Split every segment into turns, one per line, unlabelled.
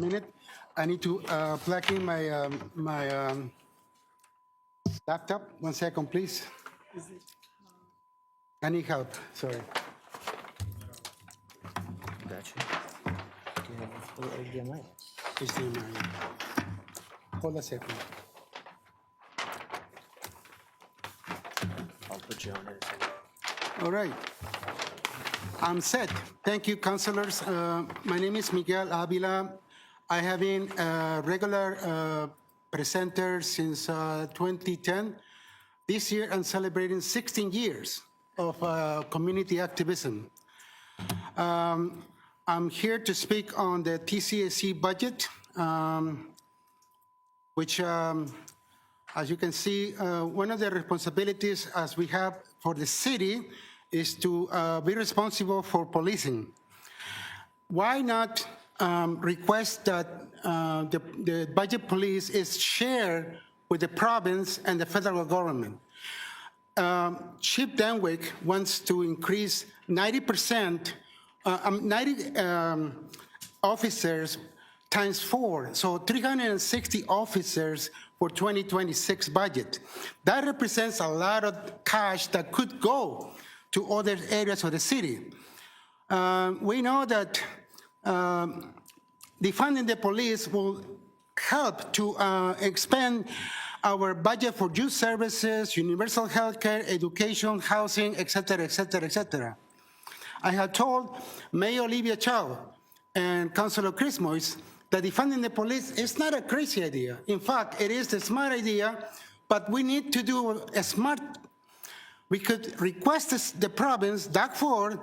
minute. I need to plug in my laptop. 1 second, please. I need help. Sorry.
Gotcha. Do you have a full HDMI?
HDMI. Hold a second.
I'll put you on it.
All right. I'm set. Thank you, councilors. My name is Miguel Avila. I have been a regular presenter since 2010. This year, I'm celebrating 16 years of community activism. I'm here to speak on the TCHC budget, which, as you can see, one of the responsibilities as we have for the city is to be responsible for policing. Why not request that the budget police is shared with the province and the federal government? Chief Denwick wants to increase 90%, 90 officers times 4, so 360 officers for 2026 budget. That represents a lot of cash that could go to other areas of the city. We know that defunding the police will help to expand our budget for youth services, universal health care, education, housing, et cetera, et cetera, et cetera. I have told Mayor Olivia Chow and Councilor Chris Moyes that defunding the police is not a crazy idea. In fact, it is a smart idea, but we need to do a smart. We could request the province, Doug Ford,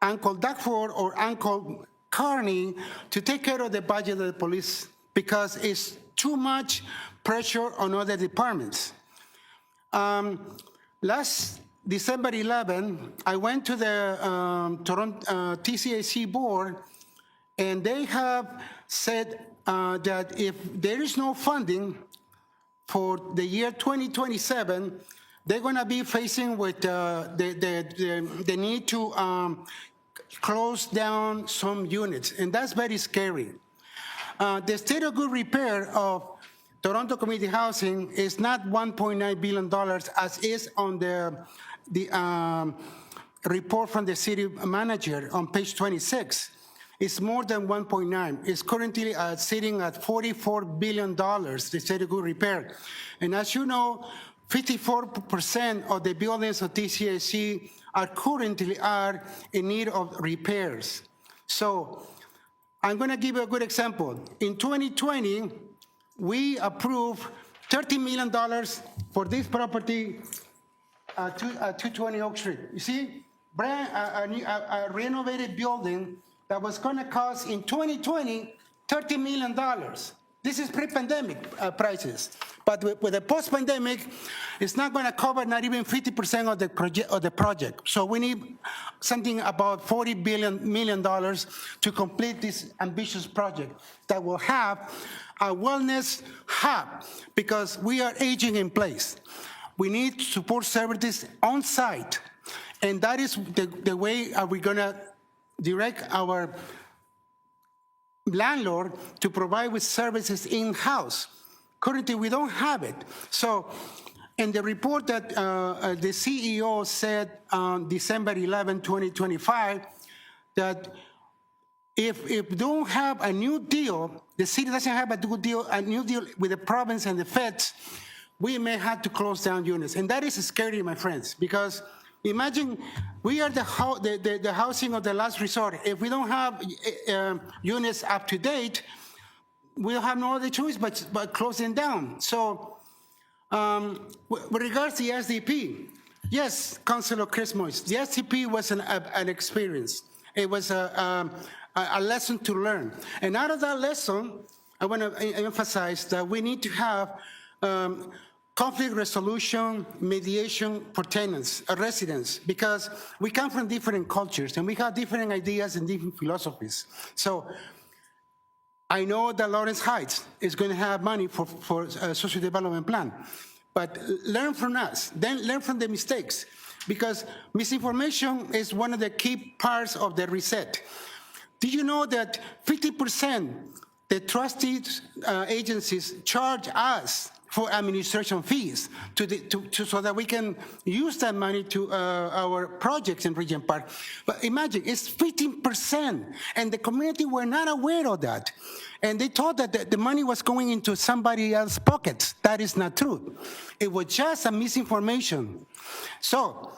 Uncle Doug Ford or Uncle Carney to take care of the budget of the police because it's too much pressure on other departments. Last December 11, I went to the Toronto TCHC board, and they have said that if there is no funding for the year 2027, they're going to be facing with the need to close down some units, and that's very scary. The state of good repair of Toronto Community Housing is not $1.9 billion as is on the report from the city manager on page 26. It's more than 1.9. It's currently sitting at $44 billion, the state of good repair. And as you know, 54% of the buildings of TCHC are currently in need of repairs. So I'm going to give you a good example. In 2020, we approved $30 million for this property, 220 Oak Street. You see, a renovated building that was going to cost in 2020 $30 million. This is pre-pandemic prices. But with the post-pandemic, it's not going to cover not even 50% of the project. So we need something about $40 million to complete this ambitious project that will have a wellness hub because we are aging in place. We need support services on site. And that is the way we're going to direct our landlord to provide with services in-house. Currently, we don't have it. So in the report that the CEO said on December 11, 2025, that if we don't have a new deal, the city doesn't have a new deal with the province and the feds, we may have to close down units. And that is scary, my friends, because imagine we are the housing of the last resort. If we don't have units up to date, we'll have no other choice but closing down. So with regards to the SDP, yes, Councilor Chris Moyes, the SDP was an experience. It was a lesson to learn. And out of that lesson, I want to emphasize that we need to have conflict resolution, mediation for tenants, residents, because we come from different cultures and we have different ideas and different philosophies. So I know that Lawrence Heights is going to have money for a social development plan, but learn from us, then learn from the mistakes, because misinformation is one of the key parts of the reset. Did you know that 50% the trustees agencies charge us for administration fees so that we can use that money to our projects in Regent Park. But imagine, it's 15%, and the community were not aware of that. And they thought that the money was going into somebody else's pockets. That is not true. It was just a misinformation. So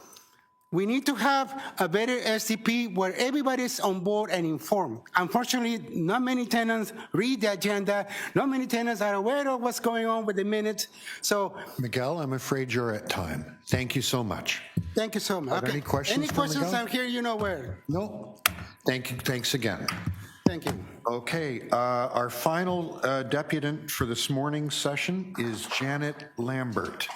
we need to have a better SDP where everybody's on board and informed. Unfortunately, not many tenants read the agenda. Not many tenants are aware of what's going on with the minutes. So,
Miguel, I'm afraid you're at time. Thank you so much.
thank you so much.
Are there any questions
Any
for
questions?
Miguel?
I'm here, you know where.
No? Thank you. Thanks again.
Thank you.
Okay, our final deputant for this morning's session is Janet Lambert.